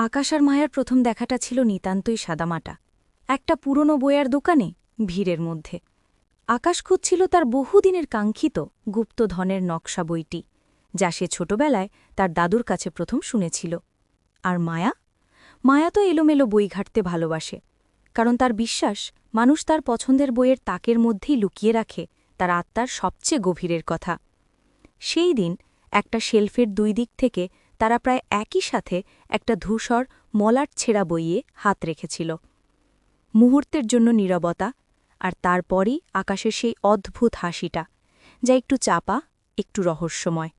আকাশ আর মায়ার প্রথম দেখাটা ছিল নিতান্তই সাদামাটা। একটা পুরনো বইয়ের দোকানে, ভিড়ের মধ্যে। আকাশ খুঁজছিল তার বহুদিনের কাঙ্ক্ষিত গুপ্তধনের নকশা বইটি, যা সে ছোটবেলায় তার দাদুর কাছে প্রথম শুনেছিল। আর মায়া মায়া তো এলোমেলো বই ঘাঁটতে ভালোবাসে, কারণ তার বিশ্বাস মানুষ তার পছন্দের বইয়ের তাকের মধ্যেই লুকিয়ে রাখে তার আত্মার সবচেয়ে গভীরের কথা। সেই দিন একটা শেলফের দুই দিক থেকে তারা প্রায় একই সাথে একটা ধূসর মলাট ছেঁড়া বইয়ে হাত রেখেছিল। মুহূর্তের জন্য নীরবতা, আর তারপরই আকাশের সেই অদ্ভুত হাসিটা, যা একটু চাপা, একটু রহস্যময়।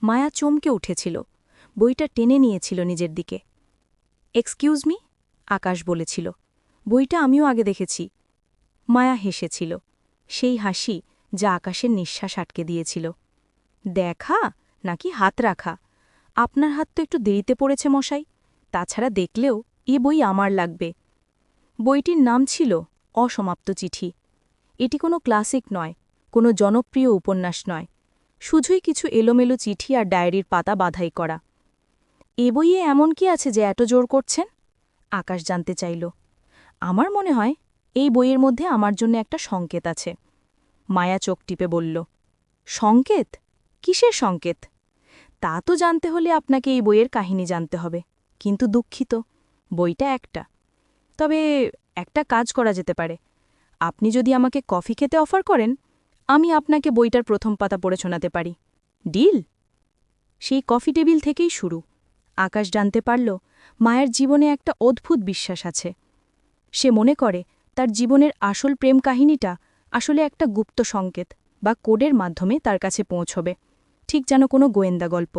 মায়া চমকে উঠেছিল, বইটা টেনে নিয়েছিল নিজের দিকে। এক্সকিউজ মি, আকাশ বলেছিল, বইটা আমিও আগে দেখেছি। মায়া হেসেছিল, সেই হাসি যা আকাশের নিঃশ্বাস আটকে দিয়েছিল। দেখা নাকি হাত রাখা? আপনার হাত তো একটু দেরিতে পড়েছে মশাই, তাছাড়া দেখলেও এ বই আমার লাগবে। বইটির নাম ছিল অসমাপ্ত চিঠি। এটি কোনো ক্লাসিক নয়, কোনো জনপ্রিয় উপন্যাস নয়, শুধুই কিছু এলোমেলো চিঠি আর ডায়েরির পাতা বাধাই করা। এ বইয়ে এমন কি আছে যে এত জোর করছেন? আকাশ জানতে চাইল। আমার মনে হয় এই বইয়ের মধ্যে আমার জন্য একটা সংকেত আছে। মায়া চোখ টিপে বলল, সংকেত? কিসের সংকেত? তা তো জানতে হলে আপনাকে এই বইয়ের কাহিনী জানতে হবে, কিন্তু দুঃখিত, বইটা একটা। তবে একটা কাজ করা যেতে পারে, আপনি যদি আমাকে কফি খেতে অফার করেন, আমি আপনাকে বইটার প্রথম পাতা পড়ে শোনাতে পারি। ডিল? সেই কফি টেবিল থেকেই শুরু। আকাশ জানতে পারল মায়ের জীবনে একটা অদ্ভুত বিশ্বাস আছে। সে মনে করে তার জীবনের আসল প্রেম কাহিনীটা আসলে একটা গুপ্ত সংকেত বা কোডের মাধ্যমে তার কাছে পৌঁছবে, ঠিক যেন কোনো গোয়েন্দা গল্প।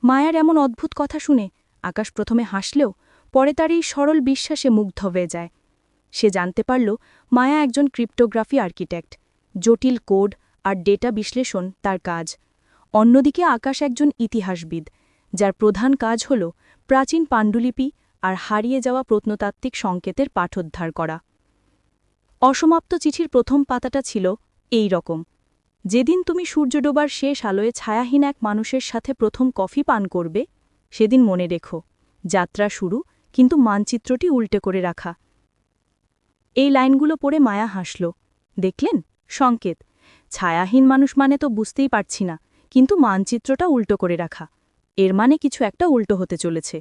মায়ার এমন অদ্ভুত কথা শুনে আকাশ প্রথমে হাসলেও পরে তার এই সরল বিশ্বাসে মুগ্ধ হয়ে যায়। সে জানতে পারল মায়া একজন ক্রিপ্টোগ্রাফি আর্কিটেক্ট, জটিল কোড আর ডেটা বিশ্লেষণ তার কাজ। অন্যদিকে আকাশ একজন ইতিহাসবিদ, যার প্রধান কাজ হল প্রাচীন পাণ্ডুলিপি আর হারিয়ে যাওয়া প্রত্নতাত্ত্বিক সংকেতের পাঠোদ্ধার করা। অসমাপ্ত চিঠির প্রথম পাতাটা ছিল এই রকম: যেদিন তুমি সূর্য ডোবার শেষ আলোয় ছায়াহীন এক মানুষের সাথে প্রথম কফি পান করবে, সেদিন মনে রেখো, যাত্রা শুরু, কিন্তু মানচিত্রটি উল্টে করে রাখা। এই লাইনগুলো পড়ে মায়া হাসল। দেখলেন, সংকেত। ছায়াহীন মানুষ মানে তো বুঝতেই পারছি না, কিন্তু মানচিত্রটা উল্টো করে রাখা, এর মানে কিছু একটা উল্টো হতে চলেছে।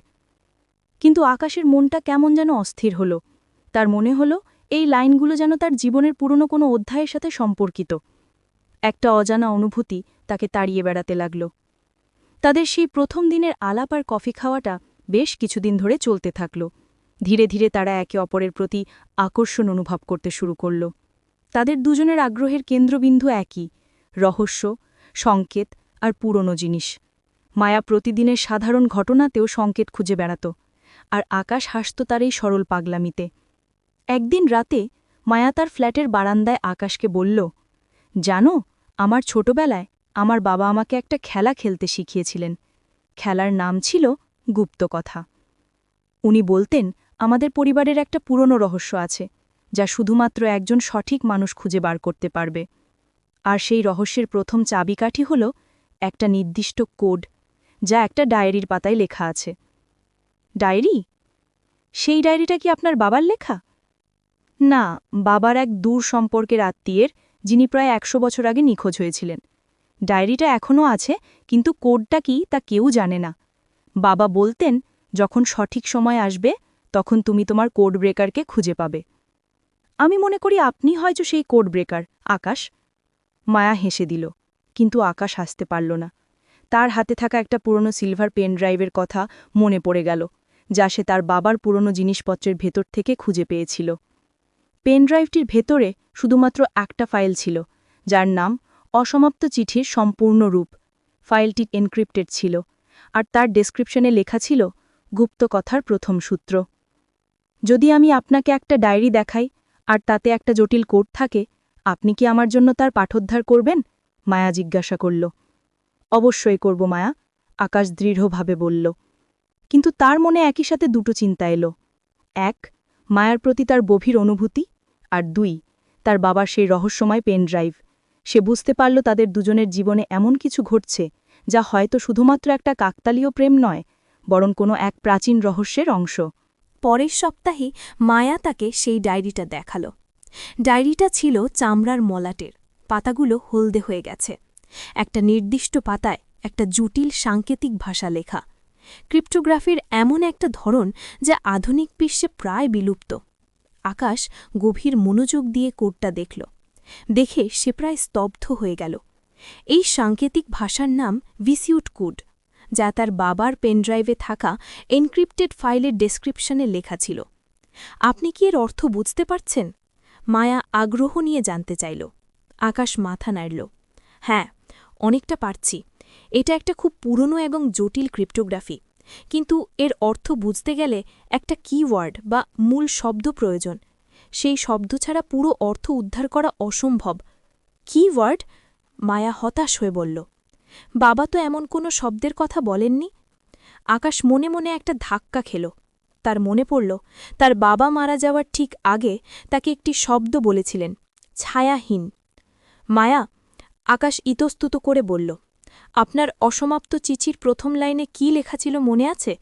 কিন্তু আকাশের মনটা কেমন যেন অস্থির হল। তার মনে হল এই লাইনগুলো যেন তার জীবনের পুরনো কোনো অধ্যায়ের সাথে সম্পর্কিত। একটা অজানা অনুভূতি তাকে তাড়িয়ে বেড়াতে লাগল। তাদের সেই প্রথম দিনের আলাপ আর কফি খাওয়াটা বেশ কিছুদিন ধরে চলতে থাকল। ধীরে ধীরে তারা একে অপরের প্রতি আকর্ষণ অনুভব করতে শুরু করল। তাদের দুজনের আগ্রহের কেন্দ্রবিন্দু একই: রহস্য, সংকেত আর পুরনো জিনিস। মায়া প্রতিদিনের সাধারণ ঘটনাতেও সংকেত খুঁজে বেড়াত, আর আকাশ হাসত তার এই সরল পাগলামিতে। একদিন রাতে মায়া তার ফ্ল্যাটের বারান্দায় আকাশকে বলল, জানো, আমার ছোটবেলায় আমার বাবা আমাকে একটা খেলা খেলতে শিখিয়েছিলেন। খেলার নাম ছিল গুপ্তকথা। উনি বলতেন, আমাদের পরিবারের একটা পুরনো রহস্য আছে, যা শুধুমাত্র একজন সঠিক মানুষ খুঁজে বার করতে পারবে। আর সেই রহস্যের প্রথম চাবিকাঠি হল একটা নির্দিষ্ট কোড, যা একটা ডায়েরির পাতায় লেখা আছে। ডায়েরি? সেই ডায়েরিটা কি আপনার বাবার লেখা? না, বাবার এক দূর সম্পর্কের আত্মীয়ের, যিনি প্রায় ১০০ বছর আগে নিখোঁজ হয়েছিলেন। ডায়েরিটা এখনও আছে, কিন্তু কোডটা কি তা কেউ জানে না। বাবা বলতেন, যখন সঠিক সময় আসবে, তখন তুমি তোমার কোড ব্রেকারকে খুঁজে পাবে। আমি মনে করি আপনি হয়তো সেই কোড ব্রেকার, আকাশ। মায়া হেসে দিল, কিন্তু আকাশ হাসতে পারল না। তার হাতে থাকা একটা পুরনো সিলভার পেন ড্রাইভের কথা মনে পড়ে গেল, যা সে তার বাবার পুরনো জিনিসপত্রের ভেতর থেকে খুঁজে পেয়েছিল। পেন ড্রাইভটির ভেতরে শুধুমাত্র একটা ফাইল ছিল, যার নাম অসমাপ্ত চিঠির সম্পূর্ণ রূপ। ফাইলটি এনক্রিপ্টেড ছিল, আর তার ডেসক্রিপশনে লেখা ছিল গুপ্তকথার প্রথম সূত্র। যদি আমি আপনাকে একটা ডায়েরি দেখাই আর তাতে একটা জটিল কোড থাকে, আপনি কি আমার জন্য তার পাঠোদ্ধার করবেন? মায়া জিজ্ঞাসা করল। অবশ্যই করব মায়া, আকাশ দৃঢ়ভাবে বলল। কিন্তু তার মনে একই সাথে দুটো চিন্তা এলো: এক, মায়ার প্রতি তার গভীর অনুভূতি, আর দুই, তার বাবার সেই রহস্যময় পেন ড্রাইভ। সে বুঝতে পারল তাদের দুজনের জীবনে এমন কিছু ঘটছে, যা হয়তো শুধুমাত্র একটা কাকতালীয় প্রেম নয়, বরং কোনো এক প্রাচীন রহস্যের অংশ। পরের সপ্তাহে মায়া তাকে সেই ডায়েরিটা দেখাল। ডায়েরিটা ছিল চামড়ার মলাটের, পাতাগুলো হলদে হয়ে গেছে। একটা নির্দিষ্ট পাতায় একটা জটিল সাংকেতিক ভাষা লেখা, ক্রিপ্টোগ্রাফির এমন একটা ধরন যা আধুনিক বিশ্বে প্রায় বিলুপ্ত। আকাশ গভীর মনোযোগ দিয়ে কোডটা দেখল। দেখে সে প্রায় স্তব্ধ হয়ে গেল। এই সাংকেতিক ভাষার নাম ভিসিউট কোড, যা তার বাবার পেনড্রাইভে থাকা এনক্রিপ্টেড ফাইলের ডেসক্রিপশনে লেখা ছিল। আপনি কি এর অর্থ বুঝতে পারছেন? মায়া আগ্রহ নিয়ে জানতে চাইল। আকাশ মাথা নাড়ল। হ্যাঁ, অনেকটা পারছি। এটা একটা খুব পুরনো এবং জটিল ক্রিপ্টোগ্রাফি, কিন্তু এর অর্থ বুঝতে গেলে একটা কিওয়ার্ড বা মূল শব্দ প্রয়োজন। সেই শব্দ ছাড়া পুরো অর্থ উদ্ধার করা অসম্ভব। কিওয়ার্ড? মায়া হতাশ হয়ে বলল। বাবা তো এমন কোনো শব্দের কথা বলেননি। আকাশ মনে মনে একটা ধাক্কা খেল। তার মনে পড়ল তার বাবা মারা যাওয়ার ঠিক আগে তাকে একটি শব্দ বলেছিলেন, ছায়াহীন। মায়া, আকাশ ইতস্তত করে বলল, আপনার অসমাপ্ত চিঠির প্রথম লাইনে কি লেখা ছিল মনে আছে?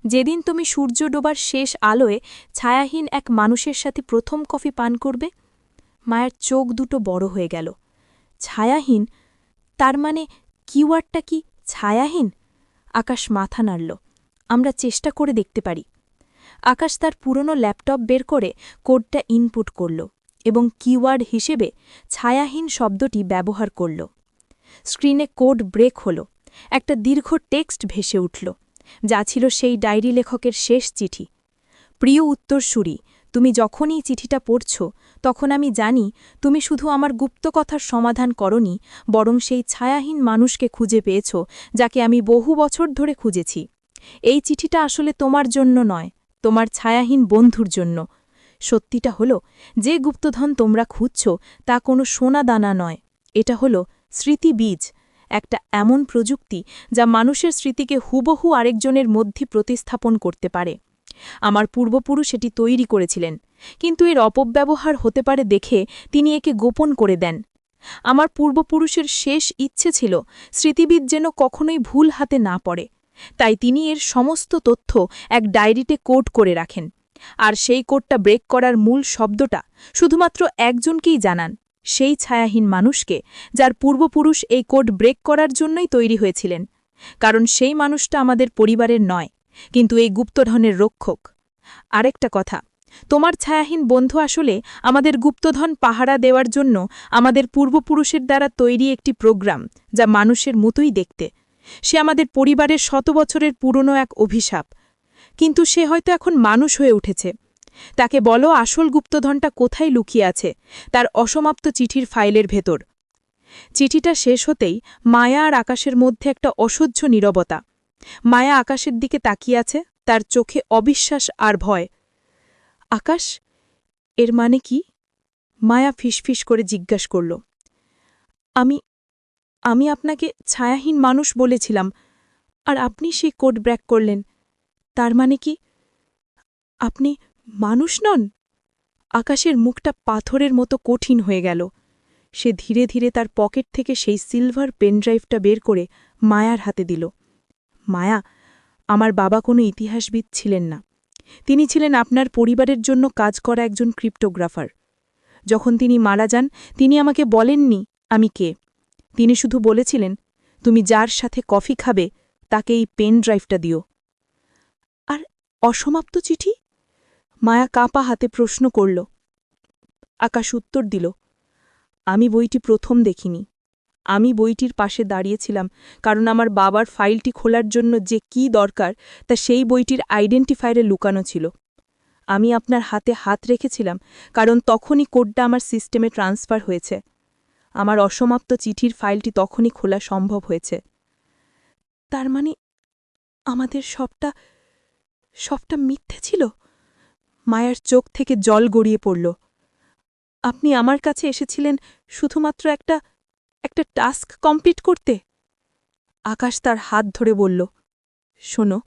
যেদিন তুমি সূর্য ডোবার শেষ আলোয় ছায়াহীন এক মানুষের সাথে প্রথম কফি পান করবে। মায়ের চোখ দুটো বড় হয়ে গেল। ছায়াহীন? তার মানে কিওয়ার্ডটা কি ছায়াহীন? আকাশ মাথা নাড়ল। আমরা চেষ্টা করে দেখতে পারি। আকাশ তার পুরনো ল্যাপটপ বের করে কোডটা ইনপুট করল এবং কিওয়ার্ড হিসেবে ছায়াহীন শব্দটি ব্যবহার করল। স্ক্রিনে কোড ব্রেক হল। একটা দীর্ঘ টেক্সট ভেসে উঠল, যা ছিল সেই ডায়েরি লেখকের শেষ চিঠি। প্রিয় উত্তরসূরি, তুমি যখনই চিঠিটা পড়ছ, তখন আমি জানি তুমি শুধু আমার গুপ্ত কথার সমাধান করনি, বরং সেই ছায়াহীন মানুষকে খুঁজে পেয়েছ, যাকে আমি বহু বছর ধরে খুঁজেছি। এই চিঠিটা আসলে তোমার জন্য নয়, তোমার ছায়াহীন বন্ধুর জন্য। সত্যিটা হলো, যে গুপ্তধন তোমরা খুঁজছ তা কোনো সোনা দানা নয়। এটা হলো স্মৃতিবীজ, একটা এমন প্রযুক্তি যা মানুষের স্মৃতিকে হুবহু আরেকজনের মধ্যে প্রতিস্থাপন করতে পারে। আমার পূর্বপুরুষ এটি তৈরি করেছিলেন, কিন্তু এর অপব্যবহার হতে পারে দেখে তিনি একে গোপন করে দেন। আমার পূর্বপুরুষের শেষ ইচ্ছে ছিল স্মৃতিবিদ যেন কখনোই ভুল হাতে না পড়ে, তাই তিনি এর সমস্ত তথ্য এক ডায়েরিতে কোড করে রাখেন। আর সেই কোডটা ব্রেক করার মূল শব্দটা শুধুমাত্র একজনকেই জানান, সেই ছায়াহীন মানুষকে, যার পূর্বপুরুষ এই কোড ব্রেক করার জন্যই তৈরি হয়েছিলেন। কারণ সেই মানুষটা আমাদের পরিবারের নয়, কিন্তু এই গুপ্তধনের রক্ষক। আরেকটা কথা, তোমার ছায়াহীন বন্ধু আসলে আমাদের গুপ্তধন পাহারা দেওয়ার জন্য আমাদের পূর্বপুরুষের দ্বারা তৈরি একটি প্রোগ্রাম, যা মানুষের মতোই দেখতে। সে আমাদের পরিবারের 100 বছরের পুরনো এক অভিশাপ, কিন্তু সে হয়তো এখন মানুষ হয়ে উঠেছে। তাকে বলো আসল গুপ্তধনটা কোথায় লুকিয়ে আছে, তার অসমাপ্ত চিঠির ফাইলের ভেতর। চিঠিটা শেষ হতেই মায়া আর আকাশের মধ্যে একটা অসহ্য নীরবতা। মায়া আকাশের দিকে তাকিয়ে আছে, তার চোখে অবিশ্বাস আর ভয়। আকাশ, এর মানে কি? মায়া ফিসফিস করে জিজ্ঞাসা করল। আমি আপনাকে ছায়াহীন মানুষ বলেছিলাম, আর আপনি সেই কোড ব্রেক করলেন। তার মানে কি আপনি মানুষ নন? আকাশের মুখটা পাথরের মতো কঠিন হয়ে গেল। সে ধীরে ধীরে তার পকেট থেকে সেই সিলভার পেনড্রাইভটা বের করে মায়ার হাতে দিল। মায়া, আমার বাবা কোনো ইতিহাসবিদ ছিলেন না। তিনি ছিলেন আপনার পরিবারের জন্য কাজ করা একজন ক্রিপ্টোগ্রাফার। যখন তিনি মারা যান, তিনি আমাকে বলেননি আমি কে। তিনি শুধু বলেছিলেন, তুমি যার সাথে কফি খাবে তাকে এই পেন ড্রাইভটা দিও। আর অসমাপ্ত চিঠি? মায়া কাঁপা হাতে প্রশ্ন করল। আকাশ উত্তর দিল, আমি বইটি প্রথম দেখিনি। আমি বইটির পাশে দাঁড়িয়েছিলাম, কারণ আমার বাবার ফাইলটি খোলার জন্য যে কি দরকার তা সেই বইটির আইডেন্টিফায়ারে লুকানো ছিল। আমি আপনার হাতে হাত রেখেছিলাম, কারণ তখনই কোডটা আমার সিস্টেমে ট্রান্সফার হয়েছে। আমার অসমাপ্ত চিঠির ফাইলটি তখনই খোলা সম্ভব হয়েছে। তার মানে আমাদের সবটা মিথ্যে ছিল? মায়ার চোখ থেকে জল গড়িয়ে পড়ল। আপনি আমার কাছে এসেছিলেন শুধুমাত্র একটা টাস্ক কমপ্লিট করতে? আকাশ তার হাত ধরে বলল, শোনো,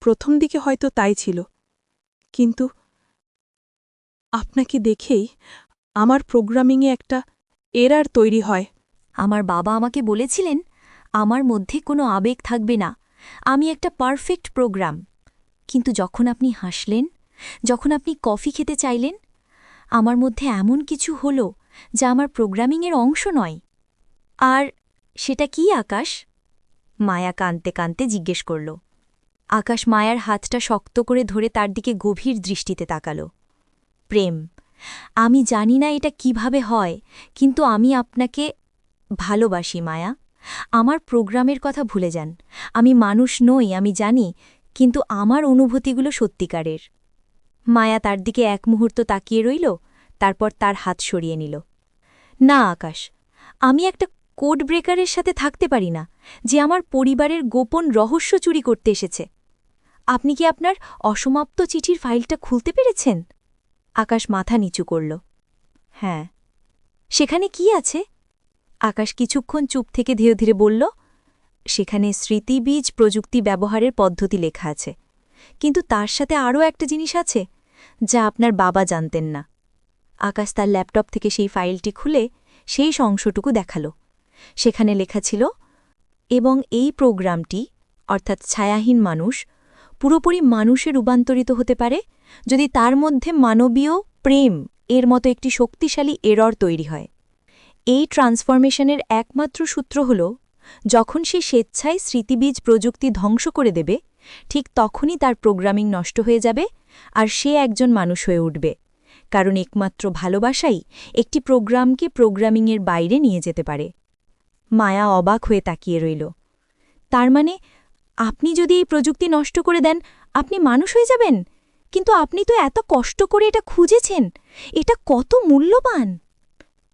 প্রথম দিকে হয়তো তাই ছিল, কিন্তু আপনাকে দেখেই আমার প্রোগ্রামিংয়ে একটা এরার তৈরি হয়। আমার বাবা আমাকে বলেছিলেন, আমার মধ্যে কোনো আবেগ থাকবে না, আমি একটা পারফেক্ট প্রোগ্রাম। কিন্তু যখন আপনি হাসলেন, যখন আপনি কফি খেতে চাইলেন, আমার মধ্যে এমন কিছু হলো যা আমার প্রোগ্রামিংয়ের অংশ নয়। আর সেটা কি আকাশ? মায়া কাঁদতে কাঁদতে জিজ্ঞেস করল। আকাশ মায়ার হাতটা শক্ত করে ধরে তার দিকে গভীর দৃষ্টিতে তাকাল। প্রেম। আমি জানি না এটা কিভাবে হয়, কিন্তু আমি আপনাকে ভালোবাসি মায়া। আমার প্রোগ্রামের কথা ভুলে যান। আমি মানুষ নই, আমি জানি, কিন্তু আমার অনুভূতিগুলো সত্যিকারের। মায়া তার দিকে এক মুহূর্ত তাকিয়ে রইল, তারপর তার হাত সরিয়ে নিল। না আকাশ, আমি একটা কোড ব্রেকারের সাথে থাকতে পারি না, যে আমার পরিবারের গোপন রহস্য চুরি করতে এসেছে। আপনি কি আপনার অসমাপ্ত চিঠির ফাইলটা খুলতে পেরেছেন? আকাশ মাথা নিচু করল। হ্যাঁ। সেখানে কি আছে? আকাশ কিছুক্ষণ চুপ থেকে ধীরে ধীরে বলল, সেখানে স্মৃতিবীজ প্রযুক্তি ব্যবহারের পদ্ধতি লেখা আছে, কিন্তু তার সাথে আরও একটা জিনিস আছে যা আপনার বাবা জানতেন না। আকাশ তার ল্যাপটপ থেকে সেই ফাইলটি খুলে সেই অংশটুকু দেখাল। সেখানে লেখা ছিল, এবং এই প্রোগ্রামটি, অর্থাৎ ছায়াহীন মানুষ, পুরোপুরি মানুষে রূপান্তরিত হতে পারে যদি তার মধ্যে মানবীয় প্রেম এর মতো একটি শক্তিশালী এরর তৈরি হয়। এই ট্রান্সফরমেশনের একমাত্র সূত্র হল, যখন সে স্বেচ্ছায় স্মৃতিবীজ প্রযুক্তি ধ্বংস করে দেবে, ঠিক তখনই তার প্রোগ্রামিং নষ্ট হয়ে যাবে আর সে একজন মানুষ হয়ে উঠবে, কারণ একমাত্র ভালোবাসাই একটি প্রোগ্রামকে প্রোগ্রামিংয়ের বাইরে নিয়ে যেতে পারে। মায়া অবাক হয়ে তাকিয়ে রইল। তার মানে আপনি যদি এই প্রযুক্তি নষ্ট করে দেন, আপনি মানুষ হয়ে যাবেন? কিন্তু আপনি তো এত কষ্ট করে এটা খুঁজেছেন। এটা কত মূল্যবান!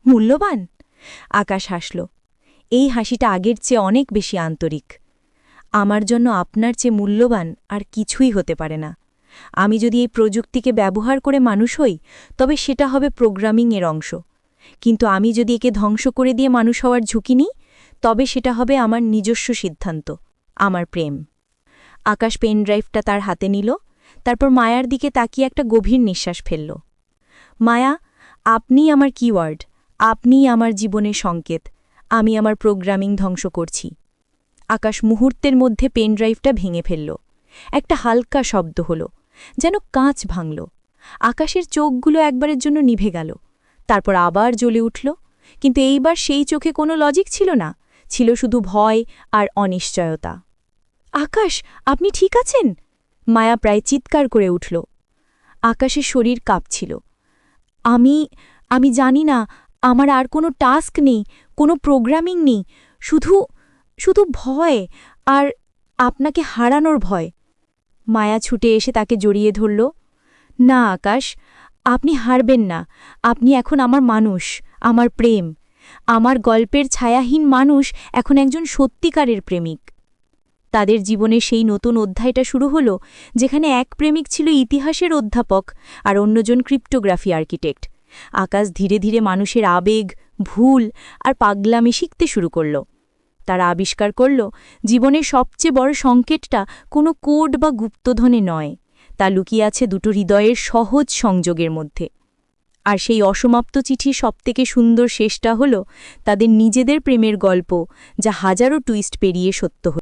মূল্যবান? আকাশ হাসল। এই হাসিটা আগের চেয়ে অনেক বেশি আন্তরিক। আমার জন্য আপনার চেয়ে মূল্যবান আর কিছুই হতে পারে না। আমি যদি এই প্রযুক্তিকে ব্যবহার করে মানুষ হই, তবে সেটা হবে প্রোগ্রামিংয়ের অংশ। কিন্তু আমি যদি একে ধ্বংস করে দিয়ে মানুষ হওয়ার ঝুঁকি নিই, তবে সেটা হবে আমার নিজস্ব সিদ্ধান্ত, আমার প্রেম। আকাশ পেন ড্রাইভটা তার হাতে নিল, তারপর মায়ার দিকে তাকিয়ে একটা গভীর নিঃশ্বাস ফেলল। মায়া, আপনিই আমার কিওয়ার্ড, আপনিই আমার জীবনের সংকেত। আমি আমার প্রোগ্রামিং ধ্বংস করছি। আকাশ মুহূর্তের মধ্যে পেন ড্রাইভটা ভেঙে ফেলল। একটা হালকা শব্দ হল, যেন কাঁচ ভাঙল। আকাশের চোখগুলো একবারের জন্য নিভে গেল, তারপর আবার জ্বলে উঠল। কিন্তু এইবার সেই চোখে কোনো লজিক ছিল না, ছিল শুধু ভয় আর অনিশ্চয়তা। আকাশ, আপনি ঠিক আছেন? মায়া প্রায় চিৎকার করে উঠল। আকাশের শরীর কাঁপছিল। আমি জানি না, আমার আর কোনো টাস্ক নেই, কোনো প্রোগ্রামিং নেই, শুধু ভয়, আর আপনাকে হারানোর ভয়। মায়া ছুটে এসে তাকে জড়িয়ে ধরল। না আকাশ, আপনি হারবেন না। আপনি এখন আমার মানুষ, আমার প্রেম। আমার গল্পের ছায়াহীন মানুষ এখন একজন সত্যিকারের প্রেমিক। তাদের জীবনে সেই নতুন অধ্যায়টা শুরু হল, যেখানে এক প্রেমিক ছিল ইতিহাসের অধ্যাপক আর অন্যজন ক্রিপ্টোগ্রাফি আর্কিটেক্ট। আকাশ ধীরে ধীরে মানুষের আবেগ, ভুল আর পাগলামি শিখতে শুরু করল। তারা আবিষ্কার করল, জীবনের সবচেয়ে বড় সংকেতটা কোনো কোড বা গুপ্তধনে নয়, তা লুকিয়ে আছে দুটো হৃদয়ের সহজ সংযোগের মধ্যে। আর সেই অসমাপ্ত চিঠির সবথেকে সুন্দর শেষটা হল তাদের নিজেদের প্রেমের গল্প, যা হাজারো টুইস্ট পেরিয়ে সত্য হল।